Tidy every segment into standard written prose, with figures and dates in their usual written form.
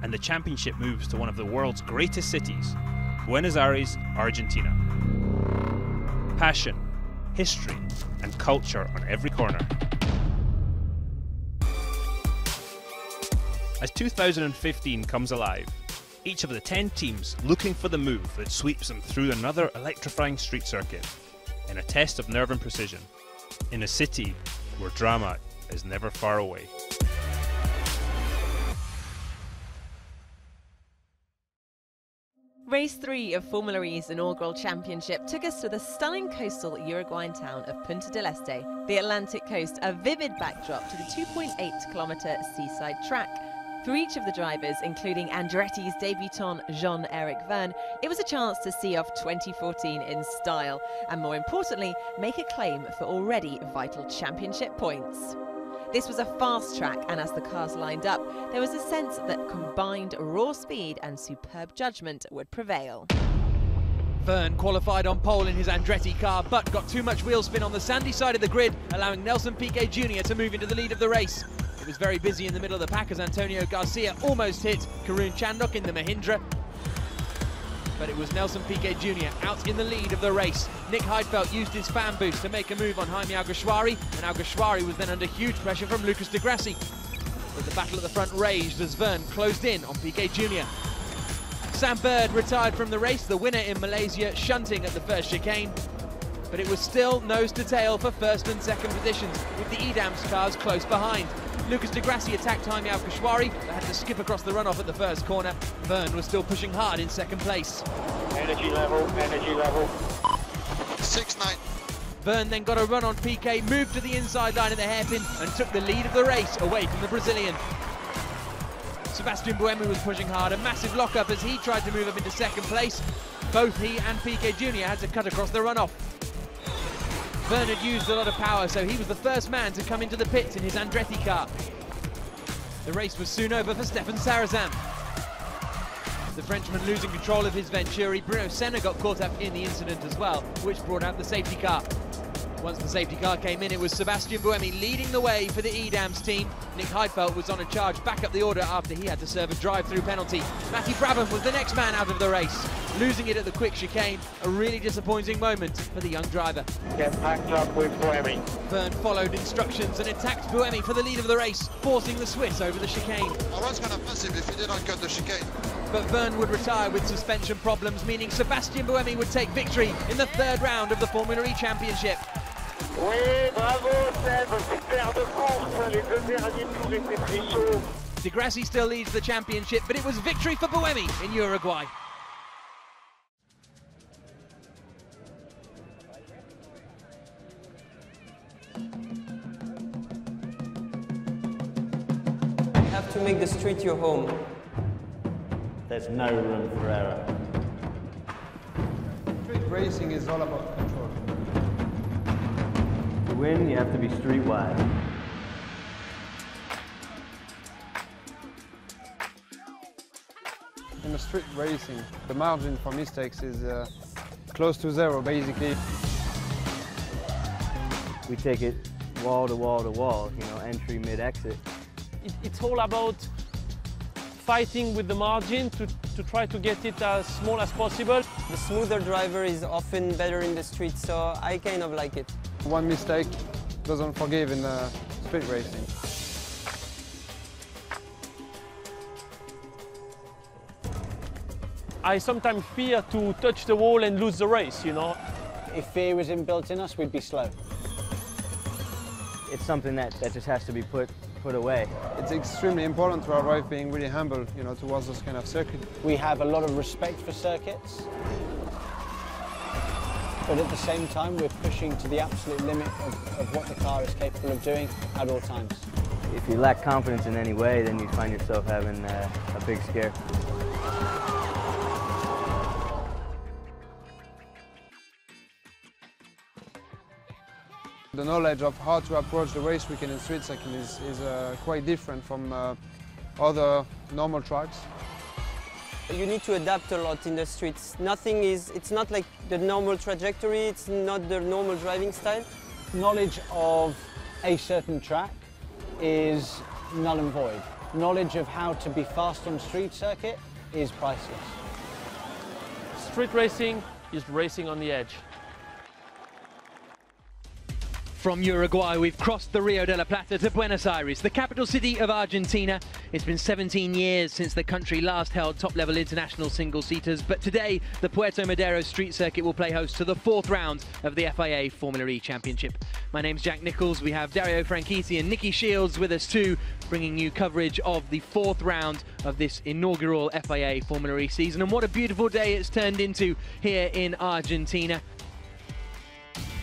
and the championship moves to one of the world's greatest cities, Buenos Aires, Argentina. Passion, history, and culture on every corner. As 2015 comes alive, each of the 10 teams looking for the move that sweeps them through another electrifying street circuit, in a test of nerve and precision, in a city where drama is never far away. Race 3 of Formula E's inaugural championship took us to the stunning coastal Uruguayan town of Punta del Este, the Atlantic coast, a vivid backdrop to the 2.8-kilometre seaside track. For each of the drivers, including Andretti's debutant Jean-Eric Vergne, it was a chance to see off 2014 in style, and more importantly, make a claim for already vital championship points. This was a fast track, and as the cars lined up, there was a sense that combined raw speed and superb judgment would prevail. Vergne qualified on pole in his Andretti car, but got too much wheel spin on the sandy side of the grid, allowing Nelson Piquet Jr. to move into the lead of the race. It was very busy in the middle of the pack as Antonio Garcia almost hit Karun Chandhok in the Mahindra. But it was Nelson Piquet Jr. out in the lead of the race. Nick Heidfeld used his fan boost to make a move on Jaime Alguersuari, and Alguersuari was then under huge pressure from Lucas de Grassi. But the battle at the front raged as Vergne closed in on Piquet Jr. Sam Bird retired from the race, the winner in Malaysia, shunting at the first chicane. But it was still nose to tail for first and second positions, with the Edams cars close behind. Lucas de Grassi attacked Jaime Alguersuari, but had to skip across the runoff at the first corner. Vergne was still pushing hard in second place. Energy level, energy level. 6-9. Vergne then got a run on Piquet, moved to the inside line of the hairpin, and took the lead of the race away from the Brazilian. Sebastian Buemi was pushing hard, a massive lock-up as he tried to move up into second place. Both he and Piquet Jr. had to cut across the runoff. Vergne had used a lot of power, so he was the first man to come into the pits in his Andretti car. The race was soon over for Stefan Sarrazin. The Frenchman losing control of his Venturi. Bruno Senna got caught up in the incident as well, which brought out the safety car. Once the safety car came in, it was Sebastian Buemi leading the way for the Edams team. Nick Heidfeld was on a charge back up the order after he had to serve a drive-through penalty. Matty Brabham was the next man out of the race, losing it at the quick chicane. A really disappointing moment for the young driver. Get packed up with Buemi. Vergne followed instructions and attacked Buemi for the lead of the race, forcing the Swiss over the chicane. I was going to pass him if he didn't cut the chicane. But Vergne would retire with suspension problems, meaning Sebastian Buemi would take victory in the third round of the Formula E Championship. Oui, bravo Seb, super de course, les deux derniers tours étaient très chauds. De Grassi still leads the championship, but it was victory for Buemi in Uruguay. You have to make the street your home. There's no room for error. Street racing is all about control. To win, you have to be street-wide. In a street racing, the margin for mistakes is close to zero, basically. We take it wall to wall to wall, you know, entry, mid-exit. It's all about fighting with the margin to try to get it as small as possible. The smoother driver is often better in the street, so I kind of like it. One mistake doesn't forgive in street racing. I sometimes fear to touch the wall and lose the race, you know. If fear was inbuilt in us, we'd be slow. It's something that just has to be put away. It's extremely important to arrive being really humble, you know, towards this kind of circuit. We have a lot of respect for circuits, but at the same time, we're pushing to the absolute limit of what the car is capable of doing at all times. If you lack confidence in any way, then you find yourself having a big scare. The knowledge of how to approach the race weekend in street cycling is quite different from other normal tracks. You need to adapt a lot in the streets. It's not like the normal trajectory, it's not the normal driving style. Knowledge of a certain track is null and void. knowledge of how to be fast on street circuit is priceless. Street racing is racing on the edge. From Uruguay, we've crossed the Rio de la Plata to Buenos Aires, the capital city of Argentina. It's been 17 years since the country last held top-level international single-seaters, but today the Puerto Madero street circuit will play host to the 4th round of the FIA Formula E Championship. My name's Jack Nichols. We have Dario Franchitti and Nicky Shields with us too, bringing you coverage of the 4th round of this inaugural FIA Formula E season. And what a beautiful day it's turned into here in Argentina.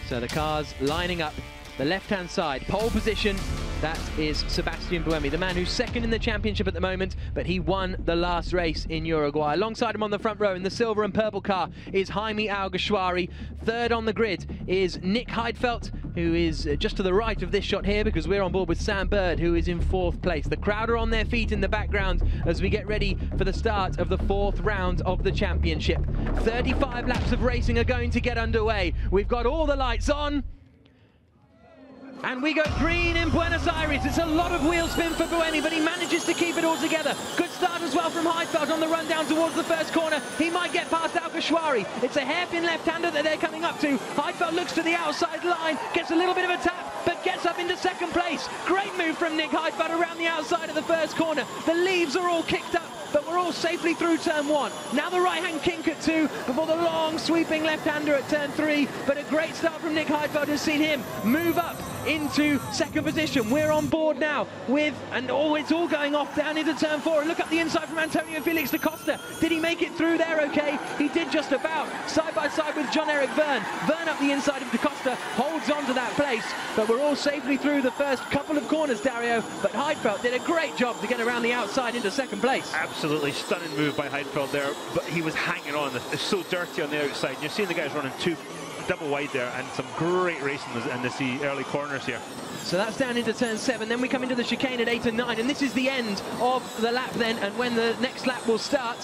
So the cars lining up, the left-hand side, pole position, that is Sebastian Buemi, the man who's second in the championship at the moment, but he won the last race in Uruguay. Alongside him on the front row in the silver and purple car is Jaime Alguersuari. Third on the grid is Nick Heidfeld, who is just to the right of this shot here because we're on board with Sam Bird, who is in 4th place. The crowd are on their feet in the background as we get ready for the start of the 4th round of the championship. 35 laps of racing are going to get underway. We've got all the lights on. And we go green in Buenos Aires. It's a lot of wheel spin for Buemi, but he manages to keep it all together. Good start as well from Heidfeld on the run down towards the first corner. He might get past Alguersuari. It's a hairpin left-hander that they're coming up to. Heidfeld looks to the outside line, gets a little bit of a tap, but gets up into 2nd place. Great move from Nick Heidfeld around the outside of the first corner. The leaves are all kicked up, but we're all safely through turn 1. Now the right-hand kink at 2 before the long sweeping left-hander at turn 3. But a great start from Nick Heidfeld has seen him move up into 2nd position. We're on board now with, and it's all going off down into turn 4. And look up the inside from Antonio Felix da Costa. Did he make it through there okay? He did just about. Side by side with John-Eric Verne. Verne up the inside of da Costa, holds on to that place. But we're all safely through the first couple of corners, Dario. But Heidfeld did a great job to get around the outside into 2nd place. Absolutely stunning move by Heidfeld there, but he was hanging on. It's so dirty on the outside. You're seeing the guys running double wide there, and some great racing in the early corners here. So that's down into turn 7. Then we come into the chicane at 8 and 9, and this is the end of the lap then. And when the next lap will start,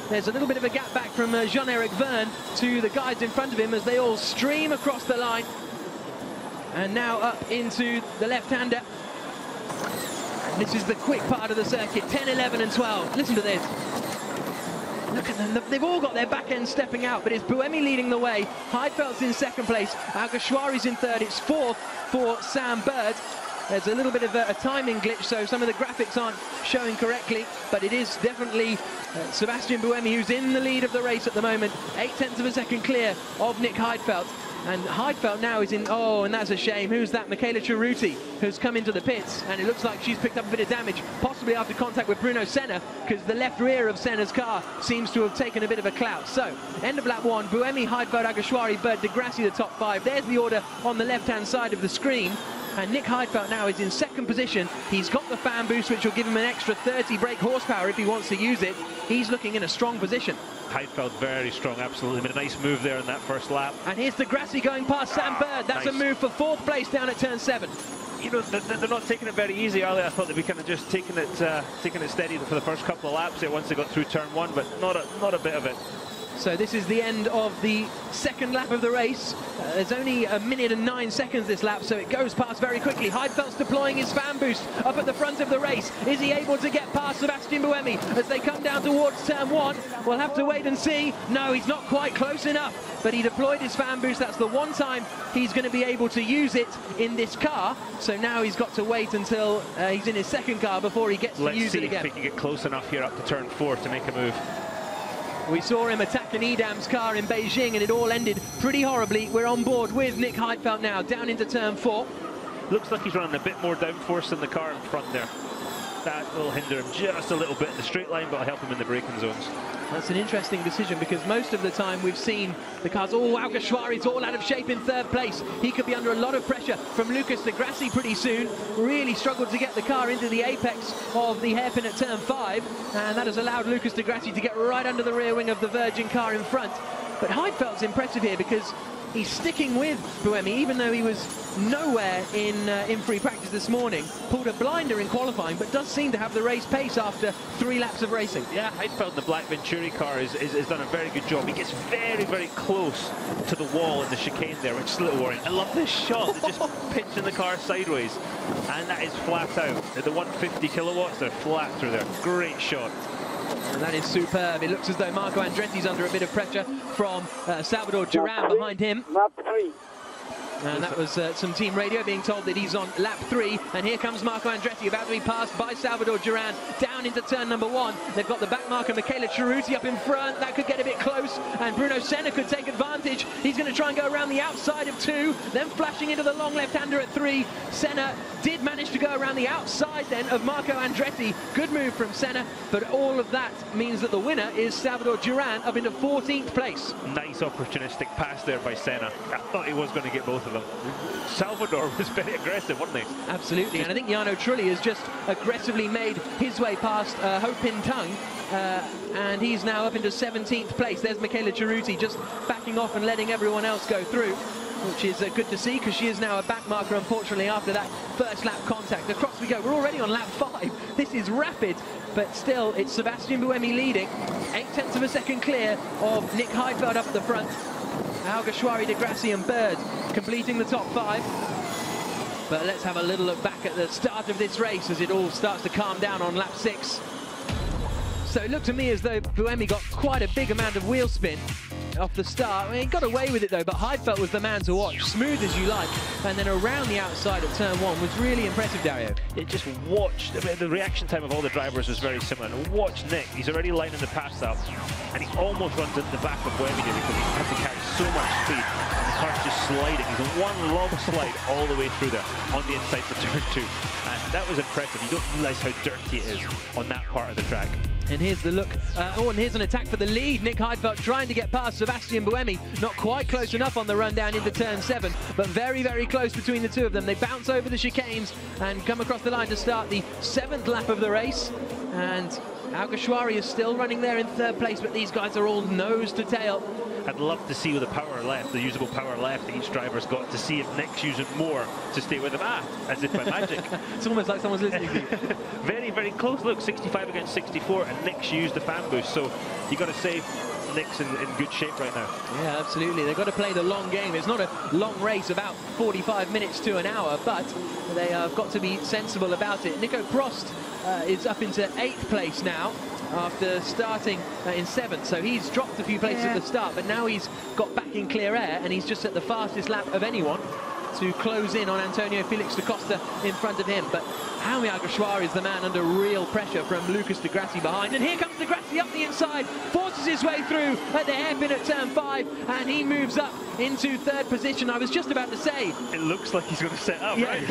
there's a little bit of a gap back from Jean-Eric Verne to the guys in front of him as they all stream across the line. And now up into the left-hander. This is the quick part of the circuit, 10, 11 and 12. Listen to this. Look at them, they've all got their back end stepping out, but it's Buemi leading the way. Heidfeld's in 2nd place, Alguersuari's in 3rd, it's 4th for Sam Bird. There's a little bit of a timing glitch, so some of the graphics aren't showing correctly, but it is definitely Sebastian Buemi who's in the lead of the race at the moment. 0.8 of a second clear of Nick Heidfeld. And Heidfeld now is in, oh, and that's a shame. Who's that? Michaela Cerruti, who's come into the pits, and it looks like she's picked up a bit of damage, possibly after contact with Bruno Senna, because the left rear of Senna's car seems to have taken a bit of a clout. So, end of lap 1, Buemi, Heidfeld, Alguersuari, Bird, de Grassi, the top 5. There's the order on the left-hand side of the screen. And Nick Heidfeld now is in 2nd position. He's got the fan boost, which will give him an extra 30 brake horsepower if he wants to use it. He's looking in a strong position. Heidfeld very strong, absolutely. Made a nice move there in that first lap. And here's de Grassi going past Sam Bird. That's nice. A move for 4th place down at turn 7. You know, they're not taking it very easy, are they? I thought they'd be kind of just taking it steady for the first couple of laps there once they got through turn 1, but not a bit of it. So this is the end of the 2nd lap of the race. There's only 1 minute and 9 seconds this lap, so it goes past very quickly. Heidfeld's deploying his fan boost up at the front of the race. Is he able to get past Sebastian Buemi as they come down towards turn 1? We'll have to wait and see. No, he's not quite close enough, but he deployed his fan boost. That's the one time he's going to be able to use it in this car. So now he's got to wait until he's in his 2nd car before he gets to use it again. Let's see if he can get close enough here up to turn 4 to make a move. We saw him attack an Edam's car in Beijing, and it all ended pretty horribly. We're on board with Nick Heidfeld now, down into turn 4. Looks like he's running a bit more downforce than the car in front there. That will hinder him just a little bit in the straight line, but will help him in the braking zones. That's an interesting decision, because most of the time we've seen the cars, Alguersuari's all out of shape in 3rd place. He could be under a lot of pressure from Lucas de Grassi pretty soon. Really struggled to get the car into the apex of the hairpin at turn 5, and that has allowed Lucas de Grassi to get right under the rear wing of the Virgin car in front. But Heidfeld's impressive here because he's sticking with Buemi, even though he was nowhere in free practice this morning. Pulled a blinder in qualifying, but does seem to have the race pace after 3 laps of racing. Yeah, Heidfeld in the Black Venturi car has done a very good job. He gets very, very close to the wall in the chicane there, which is a little worrying. I love this shot. It just pinching the car sideways, and that is flat out. At the 150 kilowatts, they're flat through there. Great shot. And that is superb. It looks as though Marco Andretti's under a bit of pressure from Salvador Duran behind him. Lap 3. And that was some team radio being told that he's on lap 3. And here comes Marco Andretti, about to be passed by Salvador Duran down into turn number 1. They've got the back marker, Michele Ceruti, up in front. That could get a bit close, and Bruno Senna could take advantage. He's going to try and go around the outside of 2, then flashing into the long left-hander at 3. Senna did manage to go around the outside then of Marco Andretti. Good move from Senna, but all of that means that the winner is Salvador Duran, up into 14th place. Nice opportunistic pass there by Senna. I thought he was going to get both of them. Salvador was very aggressive, wasn't he? Absolutely, and I think Jarno Trulli has just aggressively made his way past Ho Pin Tung, and he's now up into 17th place. There's Michele Ceruti just backing off and letting everyone else go through, which is good to see, because she is now a back marker, unfortunately, after that first lap contact. Across we go. We're already on lap 5. This is rapid, but still, it's Sebastian Buemi leading. 0.8 of a second clear of Nick Heidfeld up at the front. Alguersuari, De Grassi and Bird completing the top 5. But let's have a little look back at the start of this race as it all starts to calm down on lap 6. So it looked to me as though Buemi got quite a big amount of wheel spin off the start. I mean, he got away with it though, but Heidfeld was the man to watch. Smooth as you like, and then around the outside at turn 1 was really impressive, Dario. It just watched, I mean, the reaction time of all the drivers was very similar. And watch Nick, he's already lining the pass up, and he almost runs into the back of Buemi because he has to carry so much speed. And the car's just sliding. He's in one long slide all the way through there on the inside for turn 2. And that was impressive. You don't realise how dirty it is on that part of the track. And here's the look. And here's an attack for the lead. Nick Heidfeld trying to get past Sebastian Buemi. Not quite close enough on the run down into turn 7, but very, very close between the two of them. They bounce over the chicanes and come across the line to start the 7th lap of the race. And Alguersuari is still running there in 3rd place, but these guys are all nose to tail. I'd love to see with the power left, the usable power left that each driver's got, to see if Nick's using more to stay with him. As if by magic. It's almost like someone's listening to you. Very, very close. Look, 65 against 64, and Nick's used the fan boost, so you got to say Nick's in good shape right now. Yeah, absolutely. They've got to play the long game. It's not a long race, about 45 minutes to an hour, but they have got to be sensible about it. Nico Prost is up into 8th place now, after starting in 7th, so he's dropped a few places at the start, but now he's got back in clear air, and he's just at the fastest lap of anyone to close in on Antonio Felix da Costa in front of him. But Jaime Alguersuari is the man under real pressure from Lucas de Grassi behind, and here comes de Grassi up the inside, forces his way through at the hairpin at turn 5, and he moves up into 3rd position. I was just about to say, it looks like he's going to set up, right?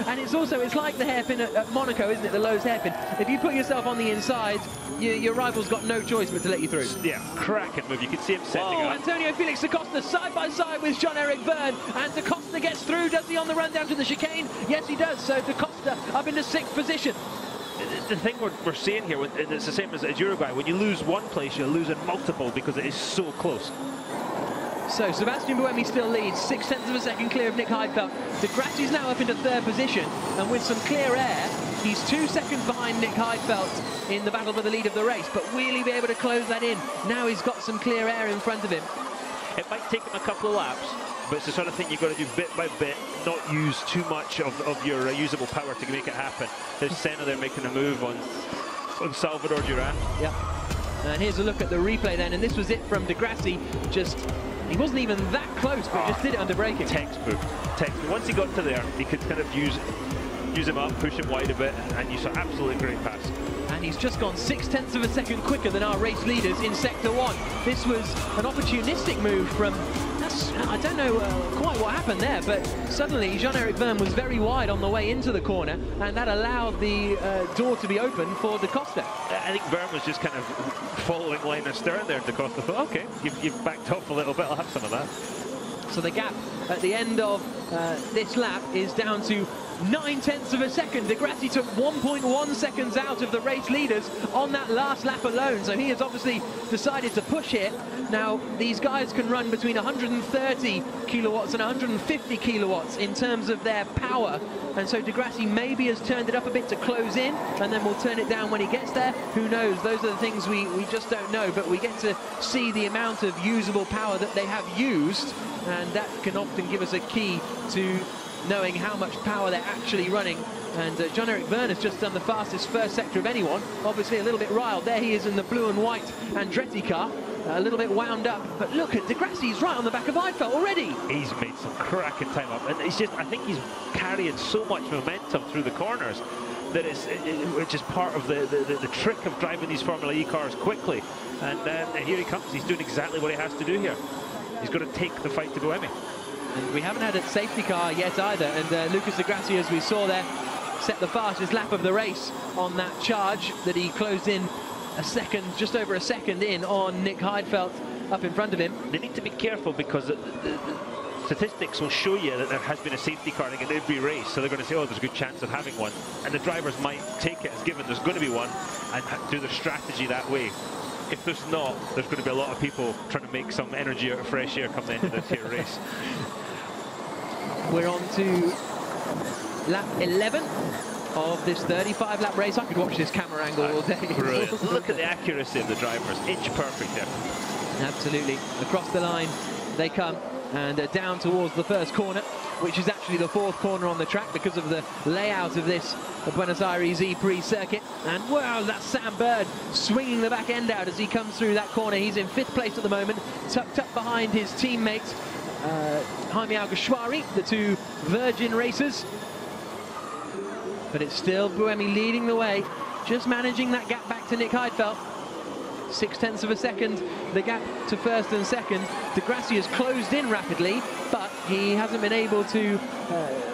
And it's like the hairpin at Monaco, isn't it, the Lowe's hairpin? If you put yourself on the inside, your rival's got no choice but to let you through. Yeah, cracking move. You can see him setting up. Antonio Felix da Costa side by side with Jean-Eric Verne, and da Costa gets through. Does he on the run down to the chicane? Yes, he does. So da Costa up into 6th position. The thing we're seeing here, and it's the same as Uruguay, when you lose one place, you're losing multiple because it is so close. So Sebastian Buemi still leads, 0.6 of a second clear of Nick Heidfeld. De Grassi's now up into 3rd position, and with some clear air, he's 2 seconds behind Nick Heidfeld in the battle for the lead of the race. But will he be able to close that in? Now he's got some clear air in front of him. It might take him a couple of laps, but it's the sort of thing you've got to do bit by bit, not use too much of your usable power to make it happen. There's Senna there making a move on Salvador Duran. Yep. And here's a look at the replay then, and this was it from de Grassi. He wasn't even that close, but just did it under braking. Textbook. Once he got to there, he could kind of use him up, push him wide a bit, and you saw absolutely great pass. And he's just gone 0.6 of a second quicker than our race leaders in Sector 1. This was an opportunistic move from... I don't know quite what happened there, but suddenly Jean-Eric Verne was very wide on the way into the corner, and that allowed the door to be open for da Costa. I think Verne was just kind of following line of stern there. Da Costa thought, okay, you've backed off a little bit, I'll have some of that. So the gap at the end of this lap is down to 0.9 of a second. De Grassi took 1.1 seconds out of the race leaders on that last lap alone, so he has obviously decided to push it. Now, these guys can run between 130 kilowatts and 150 kilowatts in terms of their power, and so De Grassi maybe has turned it up a bit to close in, and then we'll turn it down when he gets there. Who knows? Those are the things we just don't know, but we get to see the amount of usable power that they have used, and that can often give us a key to knowing how much power they're actually running. And John-Eric Verne has just done the fastest first sector of anyone. Obviously a little bit riled. There he is in the blue and white Andretti car. A little bit wound up, but look at Degrassi's right on the back of Heidfeld already. He's made some cracking time up, and it's just, I think he's carrying so much momentum through the corners that which is part of the trick of driving these Formula E cars quickly. And here he comes. He's doing exactly what he has to do here. He's got to take the fight to Buemi. And we haven't had a safety car yet either. And Lucas Degrassi, as we saw there, set the fastest lap of the race on that charge that he closed in a second, just over a second in on Nick Heidfeld up in front of him. They need to be careful because the statistics will show you that there has been a safety car in every race, so they're going to say, oh, there's a good chance of having one, and the drivers might take it as given there's going to be one and do their strategy that way. If there's not, there's going to be a lot of people trying to make some energy out of fresh air come the end of this here race. We're on to lap 11 of this 35-lap race. I could watch this camera angle all day. Brilliant. Look at the accuracy of the drivers, inch perfect there. Absolutely. Across the line they come, and down towards the first corner, which is actually the fourth corner on the track because of the layout of this Buenos Aires E-Prix circuit. And wow, that's Sam Bird swinging the back end out as he comes through that corner. He's in 5th place at the moment, tucked up behind his teammate Jaime Alguersuari, the two Virgin racers. But it's still Buemi leading the way, just managing that gap back to Nick Heidfeld. 0.6 of a second, the gap to first and second. Degrassi has closed in rapidly, but he hasn't been able to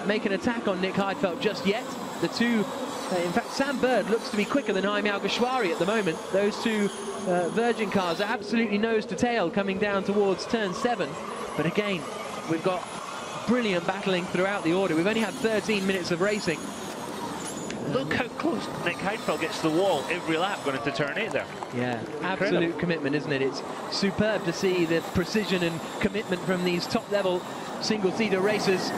make an attack on Nick Heidfeld just yet. The two, in fact, Sam Bird looks to be quicker than Jaime Alguersuari at the moment. Those two Virgin cars are absolutely nose to tail coming down towards turn 7. But again, we've got brilliant battling throughout the order. We've only had 13 minutes of racing. Look how close Nick Heidfeld gets to the wall every lap going into turn 8 there. Yeah, absolute commitment, isn't it? It's superb to see the precision and commitment from these top-level single-seater racers.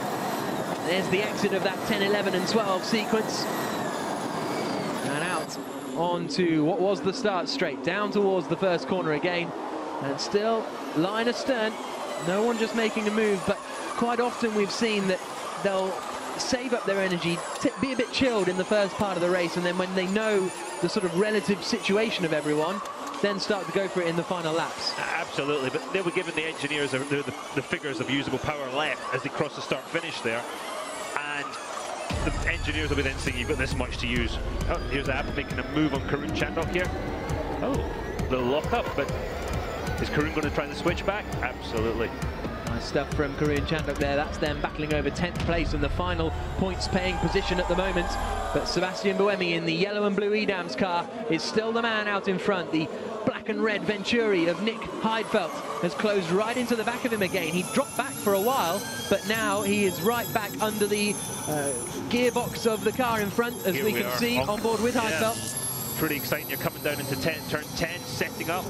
There's the exit of that 10, 11 and 12 sequence. And out onto what was the start straight, down towards the first corner again. And still line astern, no one just making a move, but quite often we've seen that they'll save up their energy, be a bit chilled in the first part of the race, and then when they know the sort of relative situation of everyone, then start to go for it in the final laps. Absolutely, but they were giving the engineers the figures of usable power left as they cross the start-finish there, and the engineers will be then saying you've got this much to use. Oh, here's Ab making a move on Karun Chandok here. Oh, they'll lock up, but is Karun going to try the switch back? Absolutely. Nice stuff from Karun Chandok there. That's them battling over 10th place in the final points-paying position at the moment. But Sebastian Buemi in the yellow and blue Edams car is still the man out in front. The black and red Venturi of Nick Heidfeld has closed right into the back of him again. He dropped back for a while, but now he is right back under the gearbox of the car in front, as we can see on board with Heidfeld. Yeah. Pretty exciting. You're coming down into turn 10, setting up.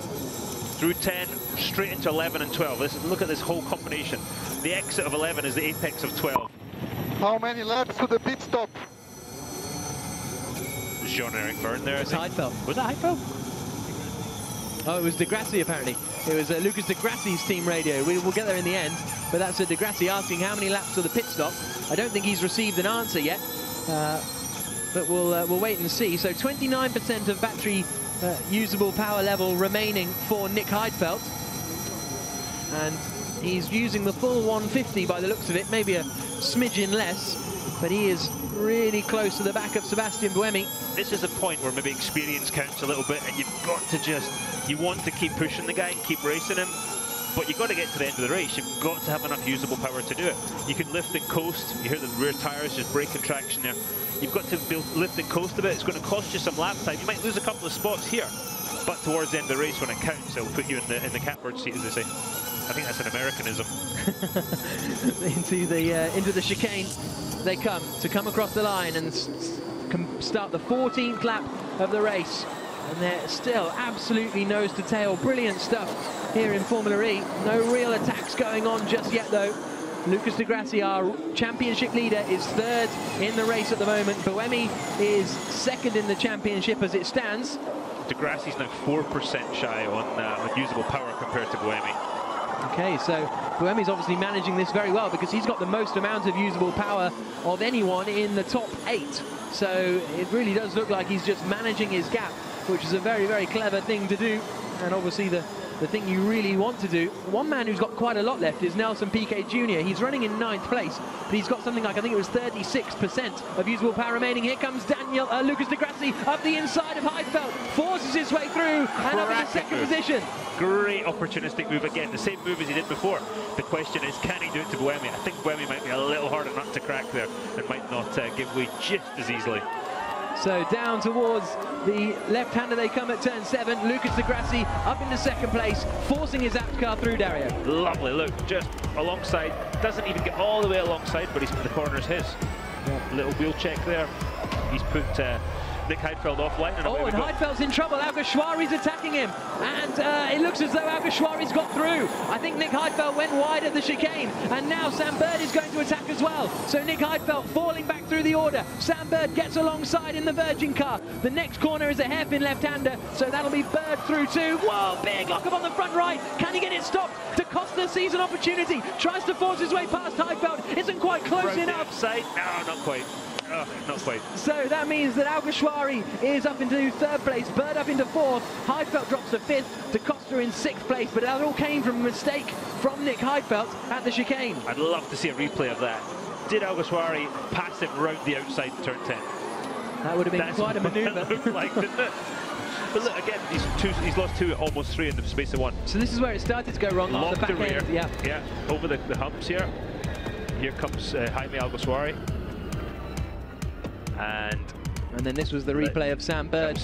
Through 10, straight into 11 and 12. Look at this whole combination. The exit of 11 is the apex of 12. How many laps to the pit stop? Jean-Eric Verne there. It's Heidfeld. Was that Heidfeld? Oh, it was Degrassi apparently. It was Lucas Degrassi's team radio. We'll get there in the end, but that's Degrassi asking how many laps to the pit stop. I don't think he's received an answer yet, but we'll wait and see. So 29% of battery usable power level remaining for Nick Heidfeld, and he's using the full 150 by the looks of it, maybe a smidgen less, but he is really close to the back of Sebastian Buemi. This is a point where maybe experience counts a little bit, and you've got to you want to keep pushing the guy and keep racing him, but you've got to get to the end of the race. You've got to have enough usable power to do it. You can lift and coast. You hear the rear tires just braking traction there. You've got to lift and coast a bit. It's going to cost you some lap time. You might lose a couple of spots here, but towards the end of the race, when it counts, it'll put you in the catbird seat, as they say. I think that's an Americanism. into the chicane they come across the line and start the 14th lap of the race. And they're still absolutely nose to tail. Brilliant stuff here in Formula E. No real attacks going on just yet, though. Lucas Degrassi, our championship leader, is 3rd in the race at the moment. Buemi is 2nd in the championship as it stands. Degrassi's now 4% shy on usable power compared to Buemi. Okay, so Buemi's obviously managing this very well because he's got the most amount of usable power of anyone in the top 8. So it really does look like he's just managing his gap, which is a very, very clever thing to do. And obviously the thing you really want to do. One man who's got quite a lot left is Nelson Piquet Jr. He's running in 9th place, but he's got something like, I think it was 36% of usable power remaining. Here comes Lucas de Grassi up the inside of Heidfeld, forces his way through and up in the second position. Great opportunistic move again, the same move as he did before. The question is, can he do it to Buemi? I think Buemi might be a little harder nut to crack there and might not give way just as easily. So down towards the left-hander they come at turn 7. Lucas de Grassi up into second place, forcing his apt car through, Dario. Lovely, look, just alongside, doesn't even get all the way alongside, but the corner's his. Yeah. Little wheel check there. He's put Nick Heidfeld offline. And and Heidfeld's in trouble. Alguersuari's attacking him. And it looks as though Alguersuari's got through. I think Nick Heidfeld went wide at the chicane. And now Sam Bird is going to attack as well. So Nick Heidfeld falling back through the order. Sam Bird gets alongside in the Virgin car. The next corner is a hairpin left-hander. So that'll be Bird through too. Whoa, big lock-up on the front right. Can he get it stopped? De Costa sees an opportunity. Tries to force his way past Heidfeld. Isn't quite close enough. Offside? No, not quite. Oh, not quite. So that means that Alguersuari is up into 3rd place, Bird up into 4th, Heidfeld drops to 5th, De Costa in 6th place, but that all came from a mistake from Nick Heidfeld at the chicane. I'd love to see a replay of that. Did Alguersuari pass him round the outside in turn 10? That would have been quite a manoeuvre. It looked like, didn't it? But look, again, he's lost 2, almost 3 in the space of 1. So this is where it started to go wrong. Locked the back rear. end. Yeah. Yeah, over the humps here. Here comes Jaime Alguersuari. And then this was the replay of Sam Bird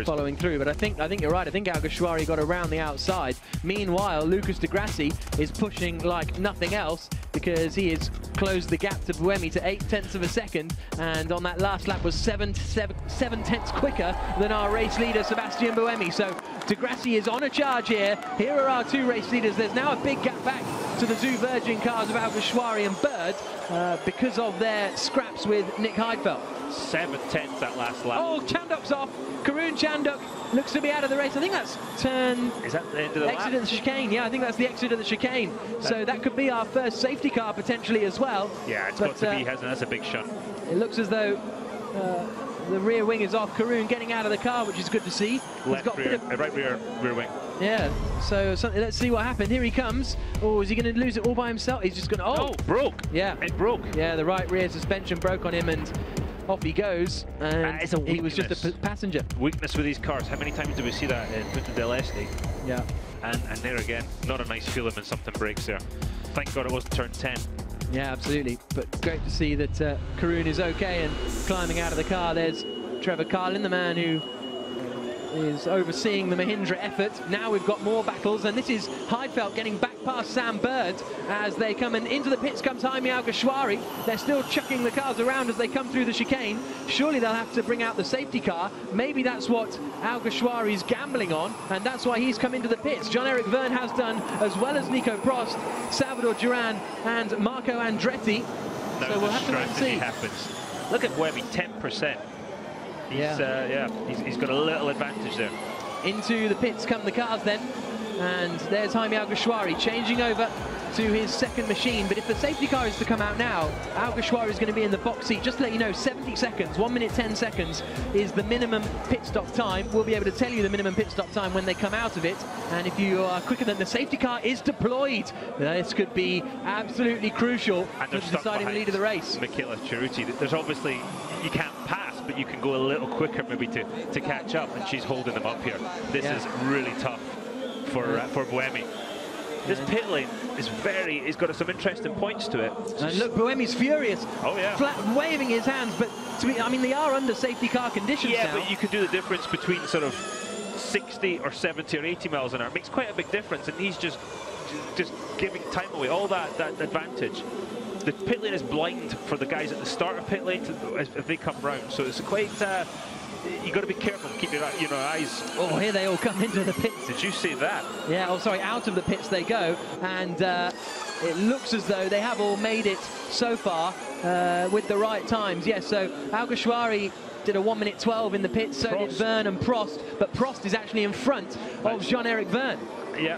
following through. But I think you're right. I think Alguersuari got around the outside. Meanwhile, Lucas de Grassi is pushing like nothing else because he has closed the gap to Buemi to 0.8 of a second. And on that last lap was 7 tenths quicker than our race leader, Sebastian Buemi. So de Grassi is on a charge here. Here are our 2 race leaders. There's now a big gap back to the 2 Virgin cars of Alguersuari and Bird because of their scraps with Nick Heidfeld. 7 tenths that last lap. Oh, Chanduk's off. Karun Chanduk looks to be out of the race. I think that's turn... Is that the end of the exit lap? of the chicane. Yeah, I think that's the exit of the chicane. So that could be our first safety car potentially as well. Yeah, it's got to be, hasn't it? That's a big shunt. It looks as though the rear wing is off. Karun getting out of the car, which is good to see. Left rear, right rear wing. Yeah, so let's see what happened. Here he comes. Oh, is he going to lose it all by himself? He's just going to... Oh, broke. Yeah. It broke. Yeah, the right rear suspension broke on him and off he goes. And he was just a passenger. Weakness with these cars. How many times do we see that in Punta del Este? Yeah. And there again, not a nice feeling when something breaks there. Thank God it wasn't turn 10. Yeah, absolutely. But great to see that Karun is okay and climbing out of the car. There's Trevor Carlin, the man who is overseeing the Mahindra effort. Now we've got more battles, and this is Heidfeld getting back past Sam Bird as they come in. Into the pits comes Jaime Alguersuari. They're still chucking the cars around as they come through the chicane. Surely they'll have to bring out the safety car. Maybe that's what Alguersuari's gambling on, and that's why he's come into the pits. John-Eric Verne has done, as well as Nico Prost, Salvador Duran and Marco Andretti. So we'll have to wait and see. Happens. Look at Buemi, 10%. He's got a little advantage there. Into the pits come the cars then, and there's Jaime Alguersuari changing over to his second machine. But if the safety car is to come out now, Alguersuari is going to be in the box seat. Just to let you know, 70 seconds, 1 minute 10 seconds is the minimum pit stop time. We'll be able to tell you the minimum pit stop time when they come out of it. And if you are quicker than the safety car is deployed, this could be absolutely crucial for deciding the lead of the race. Michela Ceruti, there's obviously, you can't pass, but you can go a little quicker maybe to catch up, and she's holding them up here. This is really tough for Buemi. This pit lane is it's got some interesting points to it. And look, Buemi's furious. Oh yeah. Flat, waving his hands, but I mean, they are under safety car conditions now. Yeah, but you can do the difference between sort of 60 or 70 or 80 miles an hour. It makes quite a big difference, and he's just giving time away, all that advantage. The pit lane is blind for the guys at the start of pit lane if they come round, so it's quite... you got to be careful, keep your eyes. Oh, here they all come into the pits. Did you see that? Yeah, oh sorry, out of the pits they go, and it looks as though they have all made it so far with the right times. Yes, so Alguersuari did a 1 minute 12 in the pits, so did Verne and Prost, but Prost is actually in front of Jean-Eric Verne. Yeah.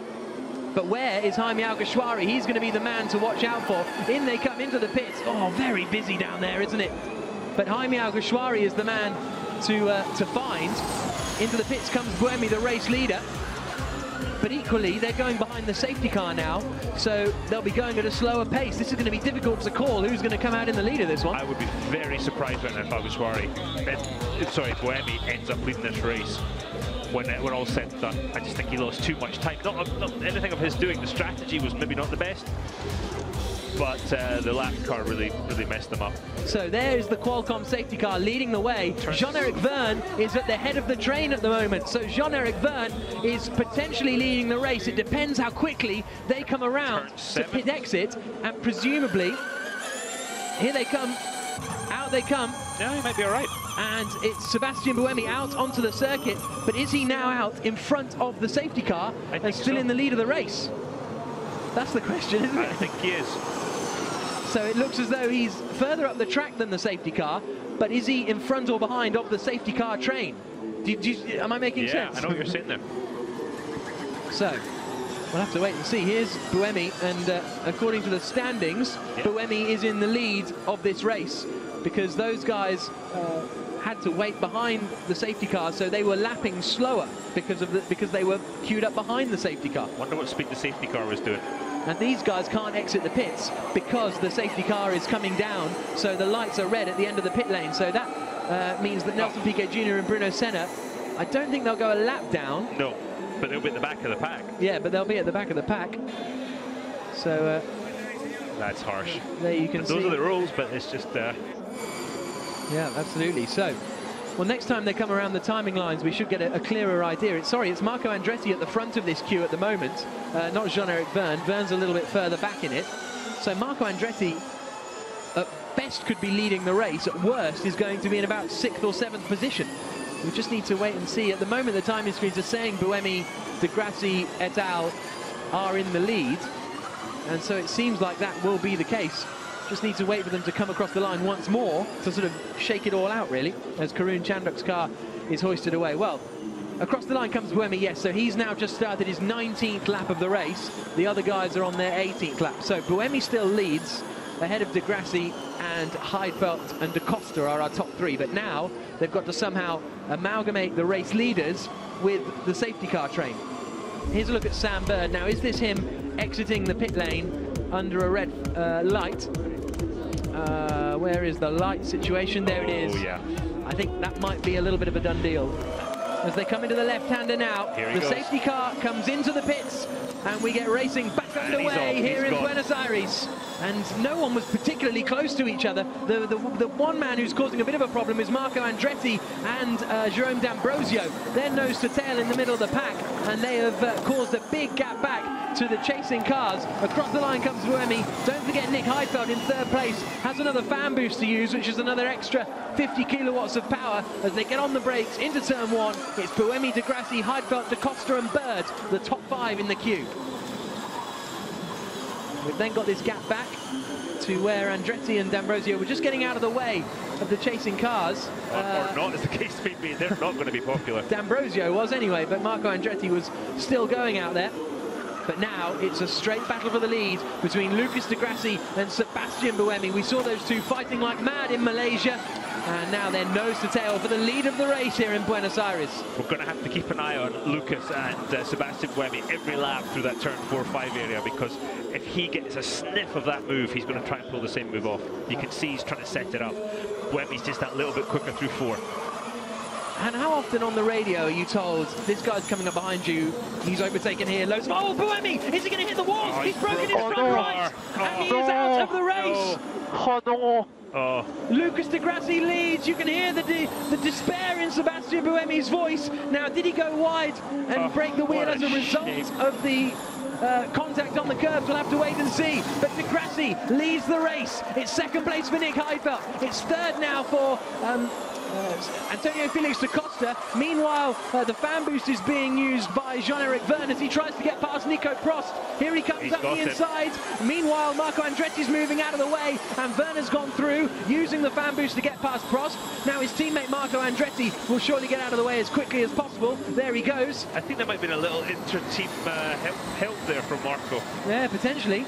But where is Jaime Alguersuari? He's going to be the man to watch out for. In they come into the pits. Oh, very busy down there, isn't it? But Jaime Alguersuari is the man to find. Into the pits comes Buemi, the race leader. But equally, they're going behind the safety car now, so they'll be going at a slower pace. This is going to be difficult to call who's going to come out in the lead of this one. I would be very surprised right now if Buemi ends up leading this race when all said and done. I just think he lost too much time. Not anything of his doing. The strategy was maybe not the best, but the lap car really messed them up. So there's the Qualcomm safety car leading the way. Jean-Eric Vergne is at the head of the train at the moment. So Jean-Eric Vergne is potentially leading the race. It depends how quickly they come around to pit exit. And presumably, here they come. Out they come. Yeah, he might be all right. And it's Sebastian Buemi out onto the circuit. But is he now out in front of the safety car and still in the lead of the race? That's the question, isn't it? I think he is. So it looks as though he's further up the track than the safety car, but is he in front or behind of the safety car train? Am I making sense? Yeah, I know what you're saying there. So we'll have to wait and see. Here's Buemi, and according to the standings, Buemi is in the lead of this race because those guys had to wait behind the safety car, so they were lapping slower because they were queued up behind the safety car. Wonder what speed the safety car was doing. And these guys can't exit the pits because the safety car is coming down, so the lights are red at the end of the pit lane. So that means that Nelson Piquet Jr. and Bruno Senna, I don't think they'll go a lap down. No, but they'll be at the back of the pack. Yeah, but they'll be at the back of the pack. So that's harsh. There you can see. Those are the rules, but it's just... Yeah, absolutely. So, well, next time they come around the timing lines, we should get a clearer idea. It's Marco Andretti at the front of this queue at the moment, not Jean-Eric Vergne. Vergne's a little bit further back in it. So Marco Andretti, at best, could be leading the race. At worst, is going to be in about 6th or 7th position. We just need to wait and see. At the moment, the timing screens are saying Buemi, De Grassi, et al. Are in the lead. And so it seems like that will be the case. Just need to wait for them to come across the line once more to sort of shake it all out, really, as Karun Chandhok's car is hoisted away. Well, across the line comes Buemi, yes, so he's now just started his 19th lap of the race. The other guys are on their 18th lap. So Buemi still leads ahead of De Grassi, and Heidfeld and De Costa are our top 3. But now they've got to somehow amalgamate the race leaders with the safety car train. Here's a look at Sam Bird. Now, is this him exiting the pit lane under a red light? Where is the light situation? There it is. Oh, yeah. I think that might be a little bit of a done deal. As they come into the left-hander now, the safety car comes into the pits, and we get racing back underway here in Buenos Aires. And no one was particularly close to each other. The one man who's causing a bit of a problem is Marco Andretti and Jerome D'Ambrosio. They're nose to tail in the middle of the pack, and they have caused a big gap back to the chasing cars. Across the line comes Buemi. Don't forget Nick Heidfeld in 3rd place has another fan boost to use, which is another extra 50 kilowatts of power as they get on the brakes into turn 1. It's Buemi, De Grassi, Heidfeld, De Costa and Bird, the top 5 in the queue. We've then got this gap back to where Andretti and D'Ambrosio were just getting out of the way of the chasing cars. Or not, as the case may be. They're not going to be popular. D'Ambrosio was anyway, but Marco Andretti was still going out there. But now it's a straight battle for the lead between Lucas De Grassi and Sebastian Buemi. We saw those two fighting like mad in Malaysia, and now they're nose to tail for the lead of the race here in Buenos Aires. We're going to have to keep an eye on Lucas and Sebastian Buemi every lap through that turn 4-5 area, because if he gets a sniff of that move, he's going to try and pull the same move off. You can see he's trying to set it up. Buemi's just that little bit quicker through 4. And how often on the radio are you told, this guy's coming up behind you, he's overtaken here, loads of... Oh, Buemi! Is he going to hit the walls? He's broken his front right! And he is out of the race! Oh no! Oh. Lucas De Grassi leads. You can hear the despair in Sebastian Buemi's voice. Now, did he go wide and break the wheel as a result of the contact on the curbs? We'll have to wait and see. But De Grassi leads the race. It's 2nd place for Nick Heidfeld. It's 3rd now for Antonio Felix Da Costa. Costa. Meanwhile, the fan boost is being used by Jean-Eric Verne as he tries to get past Nico Prost. Here he comes up the inside. Meanwhile, Marco Andretti's moving out of the way, and Verne has gone through, using the fan boost to get past Prost. Now his teammate Marco Andretti will surely get out of the way as quickly as possible. There he goes. I think there might have been a little inter-team help there from Marco. Yeah, potentially.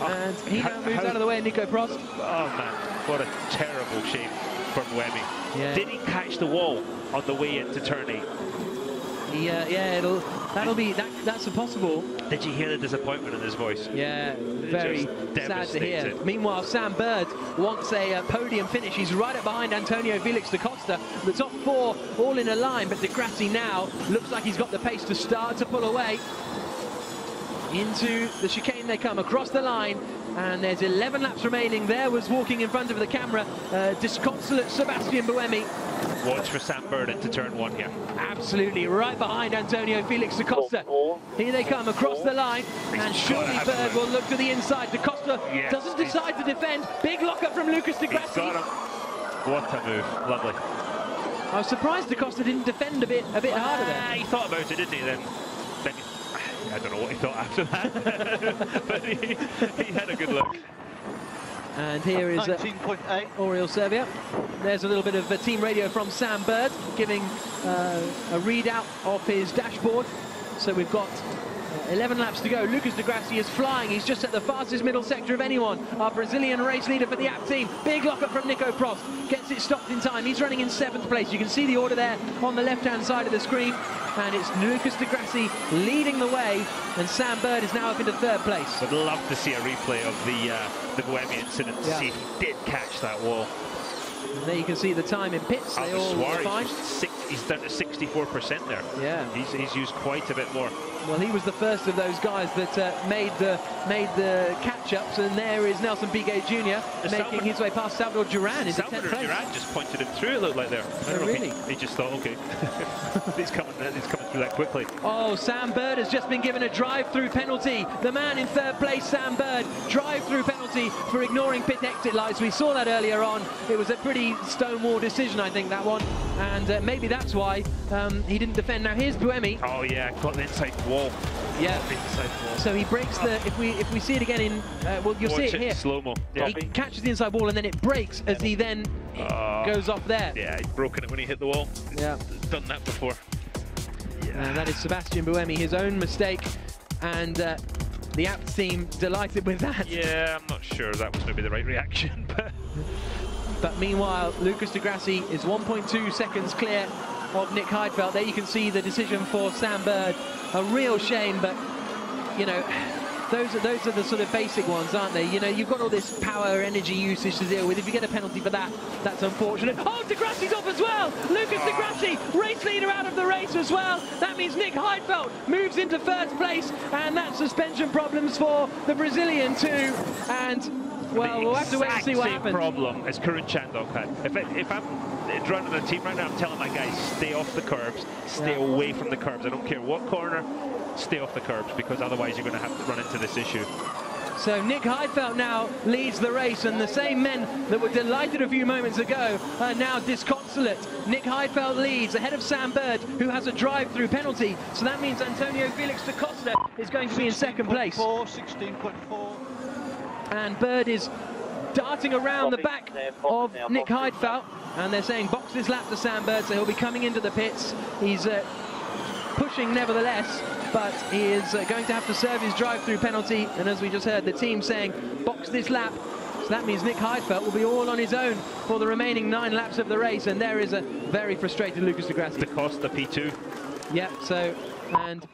And he now moves out of the way, Nico Prost. Oh man, what a terrible shame for Buemi. Yeah. Did he catch the wall on the way into turn 8? Yeah, that's impossible. Did you hear the disappointment in his voice? Yeah, very sad to hear. Meanwhile, Sam Bird wants a podium finish. He's right up behind Antonio Felix da Costa. The top 4 all in a line, but Di Grassi now looks like he's got the pace to start to pull away. Into the chicane they come, across the line, and there's 11 laps remaining. There was walking in front of the camera, disconsolate Sebastian Buemi. Watch for Sam Bird into turn 1 here. Absolutely, right behind Antonio Felix da Costa. Here they come across the line, and surely Bird will look to the inside. Da Costa doesn't decide to defend. Big lockup from Lucas Di Grassi. What a move, lovely. I was surprised Da Costa didn't defend a bit harder there. He thought about it, didn't he? Then I don't know what he thought after that, but he had a good look. And here is 19.8. Oriol Servia. There's a little bit of team radio from Sam Bird, giving a readout of his dashboard. So we've got 11 laps to go. Lucas Di Grassi is flying. He's just at the fastest middle sector of anyone. Our Brazilian race leader for the app team. Big lockup from Nico Prost. Gets it stopped in time. He's running in 7th place. You can see the order there on the left-hand side of the screen. And it's Lucas Di Grassi leading the way, and Sam Bird is now up into 3rd place. I'd love to see a replay of the Buemi incident to see if he did catch that wall. And there you can see the time in pits. They all fine. He's down to 64% there. Yeah, he's used quite a bit more. Well, he was the first of those guys that made the catch-ups, and there is Nelson Piquet Jr. making his way past Salvador Duran into 10th place. Duran just pointed him through, it looked like there. Oh, really? He just thought, okay, he's coming through that quickly. Oh, Sam Bird has just been given a drive-through penalty. The man in 3rd place, Sam Bird, drive-through penalty for ignoring pit exit lights. We saw that earlier on. It was a pretty stonewall decision, I think, that one, and maybe that's why he didn't defend. Now here's Buemi. Oh yeah, got the inside wall. Yeah. So he breaks the. If we see it again in, well, you'll see it here. Slow-mo. Yeah. He catches the inside wall and then it breaks as he then goes off there. Yeah, he's broken it when he hit the wall. Yeah. Done that before. Yeah. That is Sebastian Buemi, his own mistake, and the Apt team delighted with that. Yeah, I'm not sure that was maybe the right reaction, but meanwhile, Lucas Di Grassi is 1.2 seconds clear of Nick Heidfeld. There you can see the decision for Sam Bird. A real shame, but you know, those are the sort of basic ones, aren't they? You know, you've got all this power, energy usage to deal with. If you get a penalty for that, that's unfortunate. Oh, Di Grassi's off as well! Lucas Di Grassi, race leader out of the race as well. That means Nick Heidfeld moves into 1st place, and that's suspension problems for the Brazilian too. And well, we'll have to wait and see what happens. The problem as Kurun Chandok had. If I'm running a team right now, I'm telling my guys, stay off the curbs, stay away from the curbs. I don't care what corner, stay off the curbs, because otherwise you're going to have to run into this issue. So Nick Heidfeld now leads the race, and the same men that were delighted a few moments ago are now disconsolate. Nick Heidfeld leads ahead of Sam Bird, who has a drive-through penalty. So that means Antonio Felix da Costa is going to be in 2nd place. 16.4. And Bird is darting around the back of Nick Heidfeld, and they're saying box this lap to Sam Bird, so he'll be coming into the pits. He's pushing nevertheless, but he is going to have to serve his drive-through penalty, and as we just heard, the team saying box this lap. So that means Nick Heidfeld will be all on his own for the remaining 9 laps of the race, and there is a very frustrated Lucas Di Grassi. Da Costa, P2. Yeah, so, and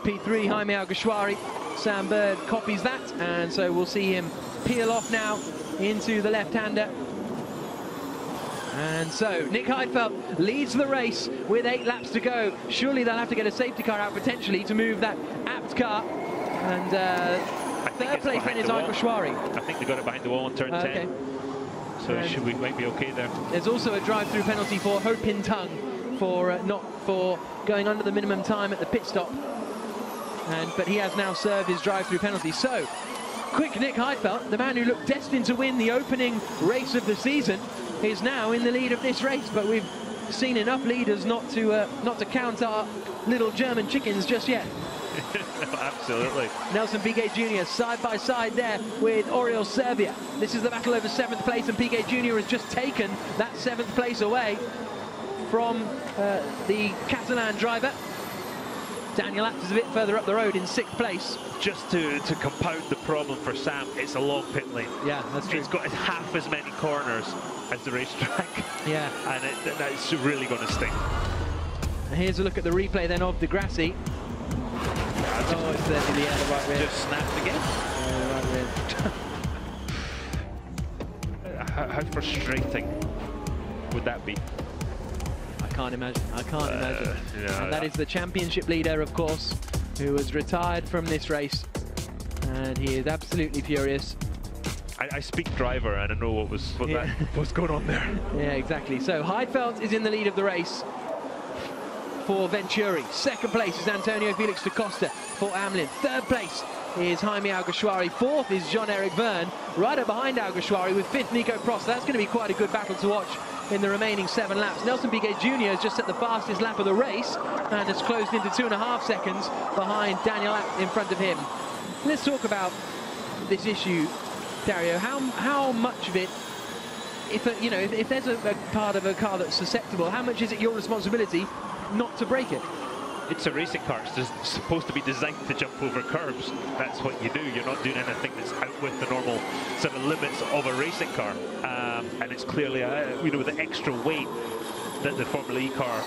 P3, Jaime Alguersuari. Sam Bird copies that, and so we'll see him peel off now into the left-hander. And so Nick Heidfeld leads the race with 8 laps to go. Surely they'll have to get a safety car out potentially to move that Apt car. And 3rd place then is Alguersuari. I think they got it behind the wall on turn 10. So we might be okay there. There's also a drive-through penalty for Ho Pin Tung for going under the minimum time at the pit stop. But he has now served his drive-through penalty. So, quick Nick Heidfeld, the man who looked destined to win the opening race of the season, is now in the lead of this race. But we've seen enough leaders not to count our little German chickens just yet. Absolutely. Nelson Piquet Jr. side by side there with Oriol Servia. This is the battle over 7th place, and Piquet Jr. has just taken that 7th place away from the Catalan driver. Daniel Abt is a bit further up the road in 6th place. Just to compound the problem for Sam, it's a long pit lane. Yeah, that's true. It's got half as many corners as the racetrack. Yeah. And that's really going to sting. Here's a look at the replay then of Di Grassi. Oh, it's there in the air, the right rear. Just snapped again. Yeah, right rear. How frustrating would that be? I can't imagine. I can't imagine. Yeah, and that is the championship leader, of course, who was retired from this race. And he is absolutely furious. I speak driver, and I know what's going on there. Yeah, exactly. So Heidfeld is in the lead of the race for Venturi. 2nd place is Antonio Felix da Costa for Amlin. 3rd place is Jaime Alguersuari. 4th is Jean-Eric Verne. Right up behind Alguersuari with 5th Nico Prost. That's going to be quite a good battle to watch in the remaining 7 laps. Nelson Piquet Jr. has just set the fastest lap of the race and has closed into 2.5 seconds behind Daniel Abt in front of him. Let's talk about this issue, Dario. How much of it, if there's a part of a car that's susceptible, how much is it your responsibility not to break it? It's a racing car. It's supposed to be designed to jump over curbs. That's what you do. You're not doing anything that's out with the normal sort of limits of a racing car. And it's clearly, with the extra weight that the Formula E car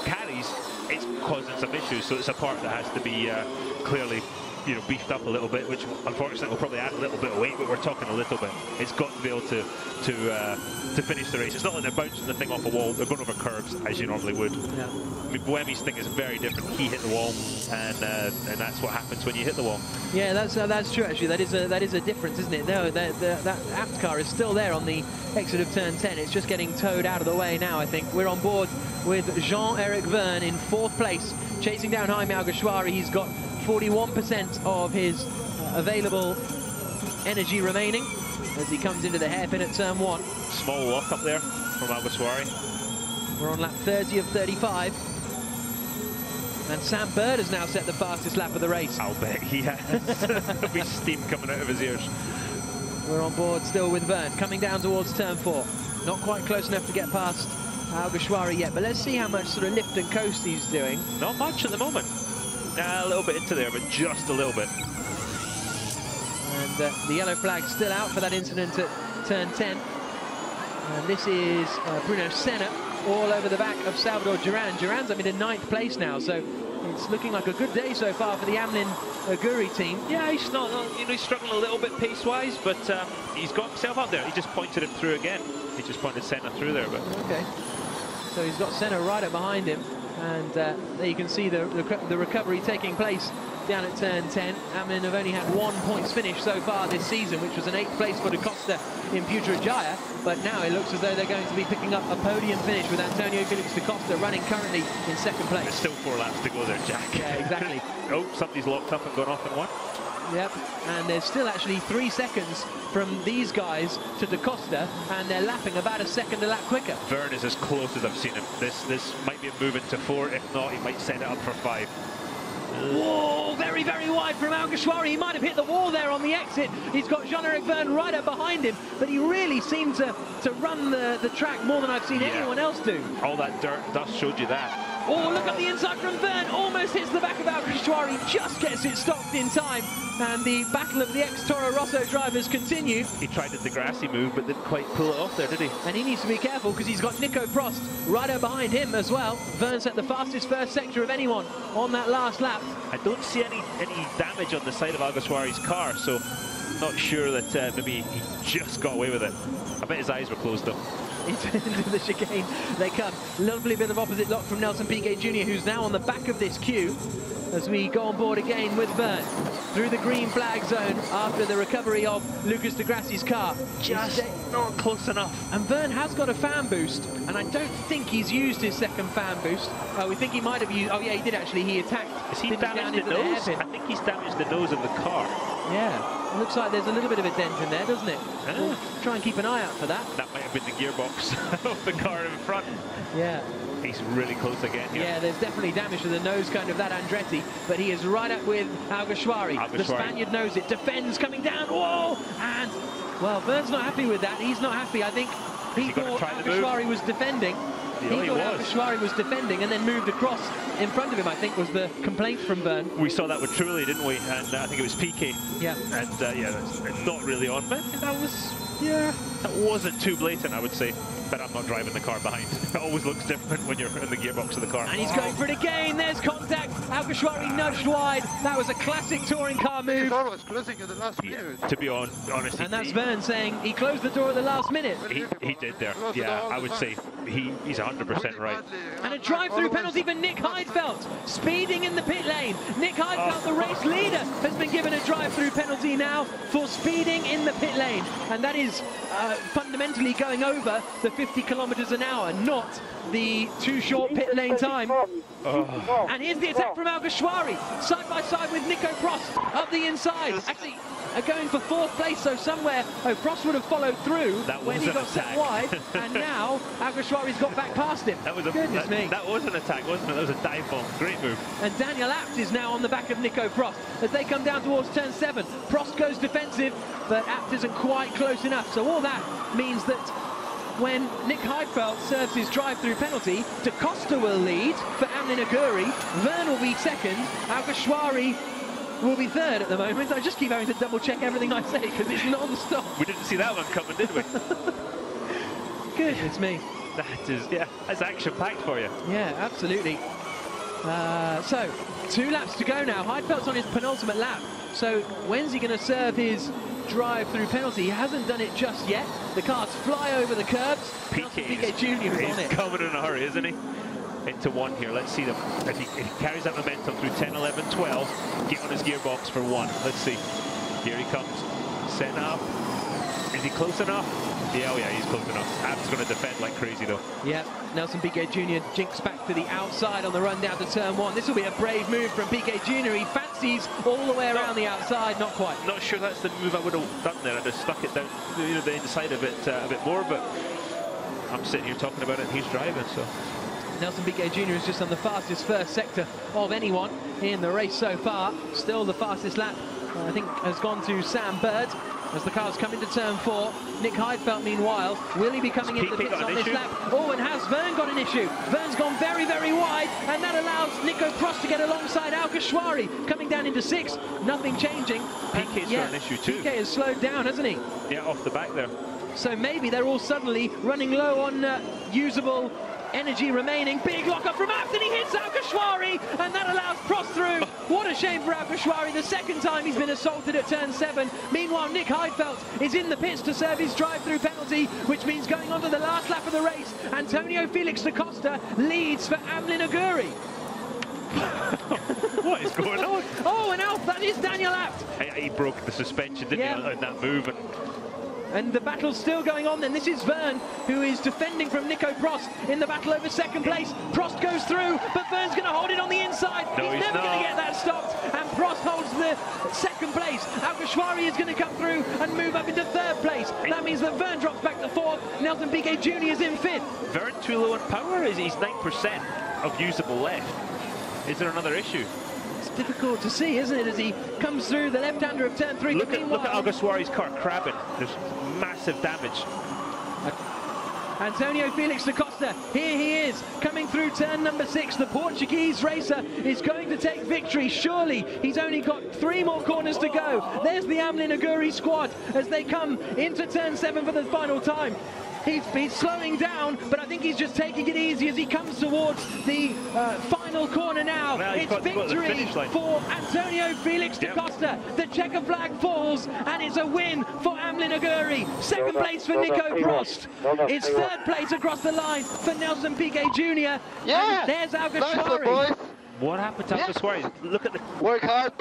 carries, it's causing some issues. So it's a part that has to be clearly, beefed up a little bit, which unfortunately will probably add a little bit of weight, but we're talking a little bit. It's got to be able to finish the race. It's not like they're bouncing the thing off a wall. They're going over curbs as you normally would. Yeah. I mean, Buemi's thing is very different. He hit the wall, and that's what happens when you hit the wall. Yeah, that's true. Actually, that is a difference, isn't it? No, that Abt car is still there on the exit of turn 10. It's just getting towed out of the way now. I think we're on board with Jean-Eric Verne in 4th place, chasing down Jaime Alguersuari. He's got 41% of his available energy remaining as he comes into the hairpin at turn 1. Small lock up there from Alguersuari. We're on lap 30 of 35. And Sam Bird has now set the fastest lap of the race. I'll bet he has. There'll be steam coming out of his ears. We're on board still with Verne, coming down towards turn 4. Not quite close enough to get past Alguersuari yet, but let's see how much sort of lift and coast he's doing. Not much at the moment. A little bit into there, but just a little bit. And the yellow flag still out for that incident at turn 10. And this is Bruno Senna all over the back of Salvador Duran. Duran's in 9th place now, so it's looking like a good day so far for the Amlin Aguri team. Yeah, he's not, he's struggling a little bit pace-wise, but he's got himself up there. He just pointed him through again. He just pointed Senna through there, but okay. So he's got Senna right up behind him, and there you can see the recovery taking place down at turn 10. Amlin have only had 1 points finish so far this season, which was an 8th place for Da Costa in Putrajaya, but now it looks as though they're going to be picking up a podium finish with Antonio Felix da Costa running currently in 2nd place. There's still 4 laps to go there, Jack. Yeah, exactly. Oh, somebody's locked up and gone off in one. Yep, and there's still actually 3 seconds from these guys to Da Costa, and they're lapping about a second a lap quicker. Verne is as close as I've seen him. This might be a move into 4. If not, he might set it up for 5. Whoa, very, very wide from Alguersuari. He might have hit the wall there on the exit. He's got Jean-Eric Verne right up behind him, but he really seemed to run the track more than I've seen anyone else do. All that dirt dust showed you that. Oh, look at the inside from Verne. Almost hits the back of Alguersuari, just gets it stopped in time. And the battle of the ex-Toro Rosso drivers continue. He tried the Di Grassi move, but didn't quite pull it off there, did he? And he needs to be careful because he's got Nico Prost right up behind him as well. Verne set the fastest first sector of anyone on that last lap. I don't see any damage on the side of Alguersuari's car, so not sure that maybe he just got away with it. I bet his eyes were closed though. Into the chicane they come. Lovely bit of opposite lock from Nelson Piquet Jr., who's now on the back of this queue as we go on board again with Verne through the green flag zone after the recovery of Lucas Di Grassi's car. Just not close enough. And Verne has got a fan boost, and I don't think he's used his second fan boost. We think he might have used. Oh yeah, he did actually. He attacked. Is he damaged the nose? I think he's damaged the nose of the car. Yeah, it looks like there's a little bit of a dent in there, doesn't it? We'll try and keep an eye out for that. That might have been the gearbox of the car in front. Yeah. He's really close again here. Yeah, there's definitely damage to the nose kind of that Andretti, but he is right up with Alguersuari. The Spaniard knows it, defends, coming down, whoa! And, well, Verne's not happy with that. He's not happy. I think he thought Alguersuari was defending. He thought Alguersuari was defending and then moved across in front of him, I think, was the complaint from Verne. We saw that with Trulli, didn't we? And I think it was Piquet. Yeah. And yeah, that's not really on. But that was, yeah, that wasn't too blatant, I would say. But I'm not driving the car behind. It always looks different when you're in the gearbox of the car. And he's going for it again. There's contact. Alguersuari nudged wide. That was a classic touring car move. The door was closing at the last minute. To be honest. And that's Verne saying he closed the door at the last minute. He did there. Yeah, I would say he's 100% right. And a drive-through penalty for Nick Heidfeld, speeding in the pit lane. Nick Heidfeld, the race leader, has been given a drive-through penalty now for speeding in the pit lane. And that is fundamentally going over the 50 kilometers an hour, not the too short pit lane time. And here's the attack from Alguersuari, side by side with Nico Prost up the inside. Actually, going for fourth place, so somewhere, Prost would have followed through when he got set wide, and now Alguersuari's got back past him. That was Goodness me. That was an attack, wasn't it? That was a dive bomb. Great move. And Daniel Abt is now on the back of Nico Prost as they come down towards turn 7. Prost goes defensive, but Abt isn't quite close enough. So all that means that when Nick Heidfeld serves his drive-through penalty, Da Costa will lead for Amlin Aguri, Verne will be second, Alguersuari will be third at the moment. I just keep having to double-check everything I say because it's non-stop. We didn't see that one coming, did we? Goodness me. That is, yeah, that's action-packed for you. Yeah, absolutely. So, 2 laps to go now. Heidfeld's on his penultimate lap. So, when's he going to serve his drive-through penalty? He hasn't done it just yet. The cars fly over the curbs. Piquet Jr. is on it. He's coming in a hurry, isn't he? Into 1 here. Let's see if he carries that momentum through 10, 11, 12. Get on his gearbox for 1. Let's see. Here he comes. Setting up. Is he close enough? Yeah, oh yeah, he's close enough. Abt's going to defend like crazy though. Yeah, Nelson Piquet Jr. jinks back to the outside on the run down to turn 1. This will be a brave move from Piquet Jr. He fancies all the way around the outside, not quite. Not sure that's the move I would have done there. I'd have stuck it down, the inside of it a bit more, but I'm sitting here talking about it and he's driving, so. Nelson Piquet Jr. is just on the fastest first sector of anyone in the race so far. Still the fastest lap, I think, has gone to Sam Bird as the cars come into turn 4. Nick Heidfeld, meanwhile, will he be coming into the pits on this lap? Oh, and has Verne got an issue? Verne's gone very, very wide, and that allows Nico Prost to get alongside Alguersuari, coming down into 6. Nothing changing. Piquet's got an issue too. Piquet has slowed down, hasn't he? Yeah, off the back there. So maybe they're all suddenly running low on usable energy remaining. Big lock-up from Abt, and he hits Alguersuari, and that allows Prost through. What a shame for Alguersuari, the second time he's been assaulted at turn 7. Meanwhile, Nick Heidfeld is in the pits to serve his drive-through penalty, which means going on to the last lap of the race. Antonio Felix da Costa leads for Amlin Aguri. What is going on? Oh, and Alf, that is Daniel Abt. He broke the suspension, didn't he, on that move? And the battle's still going on then. This is Verne, who is defending from Nico Prost in the battle over second place. Prost goes through, but Verne's going to hold it on the inside. No, he's never going to get that stopped. And Prost holds the second place. Alguersuari is going to come through and move up into third place. That means that Verne drops back to 4th. Nelson Piquet Jr. is in 5th. Verne too low on power? He's 9% of usable left. Is there another issue? It's difficult to see, isn't it, as he comes through the left-hander of turn 3. Look at Alguersuari's car crabbing. There's massive damage. Antonio Felix da Costa, here he is, coming through turn number 6. The Portuguese racer is going to take victory. Surely he's only got 3 more corners to go. There's the Amlin Aguri squad as they come into turn 7 for the final time. He's slowing down, but I think he's just taking it easy as he comes towards the final corner now. Well, it's victory for Antonio Felix da Costa. The checker flag falls, and it's a win for Amlin Aguri. Second place for Nico Prost. It's third place across the line for Nelson Piquet Jr. Yeah, and there's Alguersuari. Nice, boys. What happened to Alguersuari? Look at the... Work hard,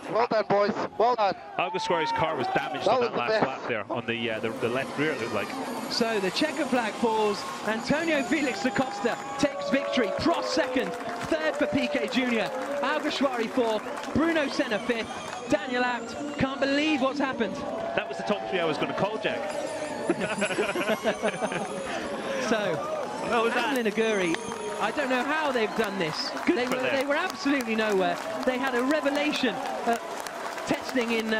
well done, boys. Well done. Alguersuari's car was damaged on that last lap there, on the left rear, it looked like. So the checker flag falls. Antonio Felix da Costa takes victory. Prost second, third for Piquet Jr. Alguersuari 4th, Bruno Senna 5th, Daniel Abt. Can't believe what's happened. That was the top 3 I was going to call, Jack. So What was that? Amlin Aguri, I don't know how they've done this. They were absolutely nowhere. They had a revelation testing in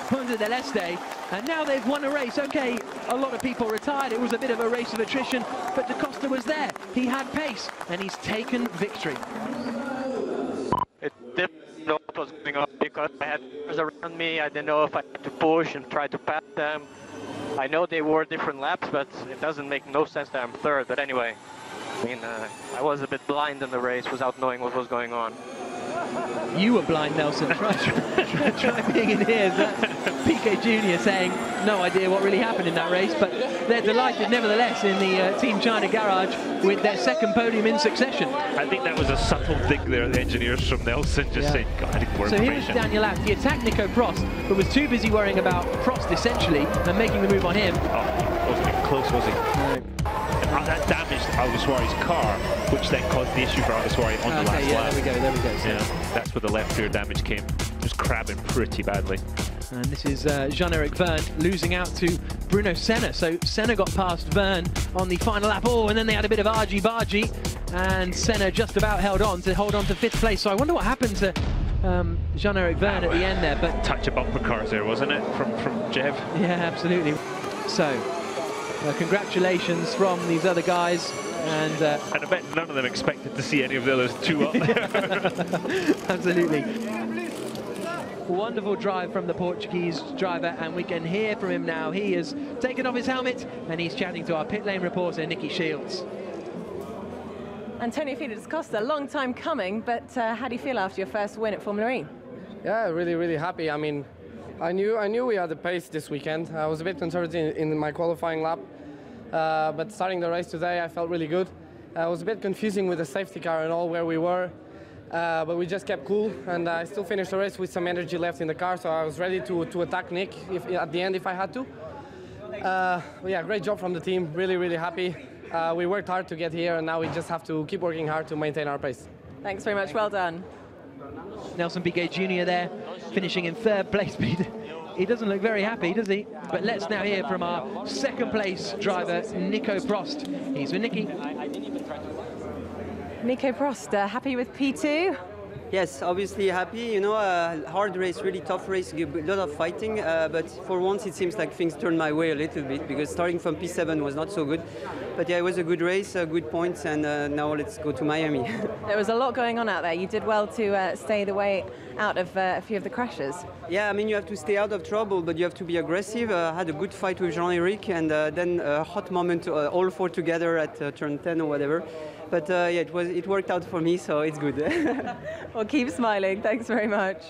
Punta del Este, and now they've won a race. Okay, a lot of people retired. It was a bit of a race of attrition, but Da Costa was there. He had pace, and he's taken victory. It didn't know what was going on because I had cars around me. I didn't know if I had to push and try to pass them. I know they were different laps, but it doesn't make no sense that I'm third. But anyway, I mean, I was a bit blind in the race without knowing what was going on. You were blind, Nelson. Try being in here. That's Piquet Jr. saying no idea what really happened in that race, but they're delighted nevertheless in the Team China garage with their second podium in succession. I think that was a subtle dig there, the engineers from Nelson just saying, God, I need more So information. here was Daniel Abt. He attacked Nico Prost, but was too busy worrying about Prost essentially and making the move on him. Oh, wasn't even close, was he? No. And that damaged Alguersuari's car, which then caused the issue for Alguersuari on the last lap. There we go. So. Yeah, that's where the left rear damage came. Just crabbing pretty badly. And this is Jean-Eric Verne losing out to Bruno Senna. So Senna got past Verne on the final lap. Oh, and then they had a bit of argy-bargy, and Senna just about hold on to 5th place. So I wonder what happened to Jean-Eric Verne at the end there. But touch of bumper cars there, wasn't it, from Jev? Yeah, absolutely. So congratulations from these other guys. And I bet none of them expected to see any of the others two up there. Absolutely. Wonderful drive from the Portuguese driver, and we can hear from him now. He has taken off his helmet and he's chatting to our pit lane reporter, Nikki Shields. Antonio Felix Costa, long time coming, but how do you feel after your first win at Formula E? Yeah, really happy. I mean, I knew we had the pace this weekend. I was a bit concerned in my qualifying lap, but starting the race today, I felt really good. It was a bit confusing with the safety car and all where we were. But we just kept cool, and I still finished the race with some energy left in the car, so I was ready to attack Nick at the end if I had to. Yeah, great job from the team, really happy. We worked hard to get here, and now we just have to keep working hard to maintain our pace. Thanks very much, well done. Nelson Piquet Jr. there, finishing in 3rd place. He doesn't look very happy, does he? But let's now hear from our 2nd place driver, Nico Prost. He's with Nicky. Nico Prost, happy with P2? Yes, obviously happy. You know, hard race, really tough race, a lot of fighting. But for once, it seems like things turned my way a little bit because starting from P7 was not so good. But yeah, it was a good race, good points, and now let's go to Miami. There was a lot going on out there. You did well to stay the way out of a few of the crashes. Yeah, I mean, you have to stay out of trouble, but you have to be aggressive. Had a good fight with Jean-Eric, and then a hot moment, all four together at turn 10 or whatever. But yeah, it worked out for me, so it's good. Well, keep smiling. Thanks very much.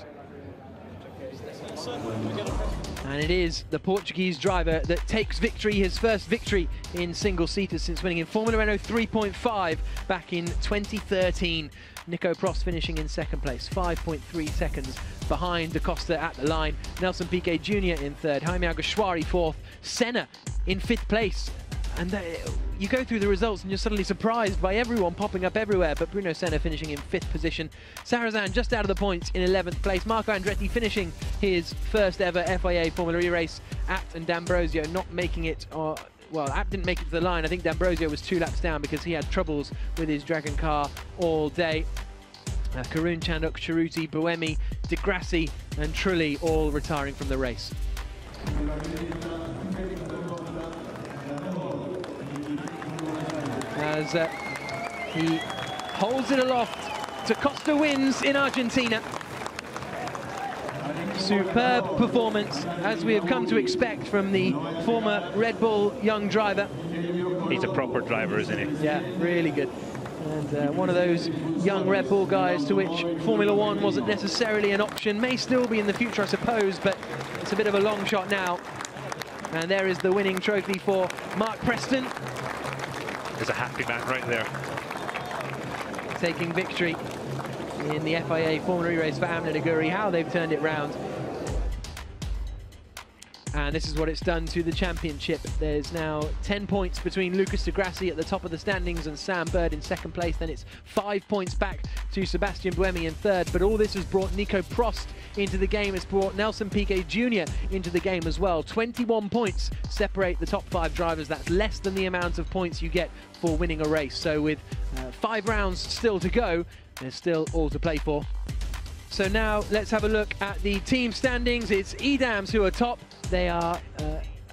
And it is the Portuguese driver that takes victory, his first victory in single-seaters since winning in Formula Renault 3.5 back in 2013. Nico Prost finishing in 2nd place, 5.3 seconds behind Da Costa at the line. Nelson Piquet Jr. in 3rd, Jaime Alguersuari 4th, Senna in 5th place. And you go through the results and you're suddenly surprised by everyone popping up everywhere, but Bruno Senna finishing in 5th position. Sarrazin just out of the points in 11th place. Marco Andretti finishing his first ever FIA Formula E race. Abt and D'Ambrosio not making it, well, Abt didn't make it to the line. I think D'Ambrosio was 2 laps down because he had troubles with his Dragon car all day. Karun, Chandok, Cerruti, Buemi, Di Grassi and Trulli all retiring from the race. As he holds it aloft, Da Costa wins in Argentina. Superb performance, as we have come to expect from the former Red Bull young driver. He's a proper driver, isn't he? Yeah, really good. And one of those young Red Bull guys to which Formula One wasn't necessarily an option, may still be in the future, I suppose, but it's a bit of a long shot now. And there is the winning trophy for Mark Preston. There's a happy man right there. Taking victory in the FIA Formula E race for Amlin Aguri. How they've turned it round. And this is what it's done to the championship. There's now 10 points between Lucas de Grassi at the top of the standings and Sam Bird in second place. Then it's 5 points back to Sebastian Buemi in third. But all this has brought Nico Prost into the game. It's brought Nelson Piquet Jr. into the game as well. 21 points separate the top 5 drivers. That's less than the amount of points you get for winning a race. So with 5 rounds still to go, there's still all to play for. So now let's have a look at the team standings. It's Edams who are top. They are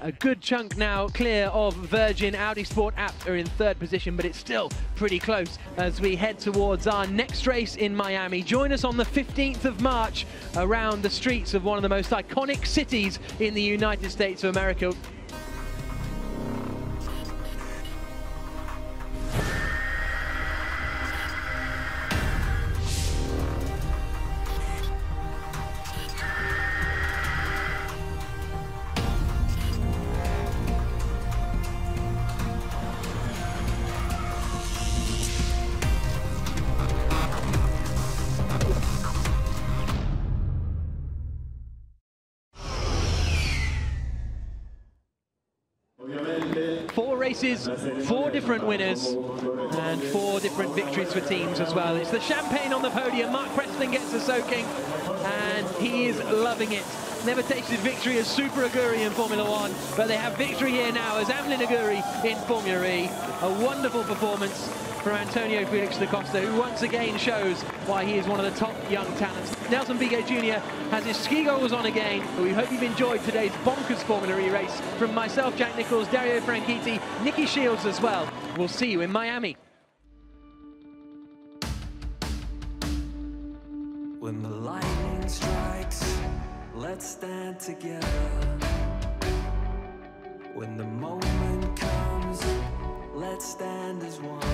a good chunk now clear of Virgin. Audi Sport Apt are in third position, but it's still pretty close as we head towards our next race in Miami. Join us on the 15th of March around the streets of one of the most iconic cities in the United States of America. Four races, 4 different winners, and 4 different victories for teams as well. It's the champagne on the podium. Mark Preston gets a soaking, and he is loving it. Never tasted victory as Super Aguri in Formula 1, but they have victory here now as Amlin Aguri in Formula E. A wonderful performance from Antonio Felix da Costa, who once again shows why he is one of the top young talents. Nelson Piquet Jr. has his ski goggles on again, but we hope you've enjoyed today's bonkers Formula E race. From myself, Jack Nichols, Dario Franchitti, Nicky Shields as well. We'll see you in Miami. When the lightning strikes, let's stand together. When the moment comes, let's stand as one.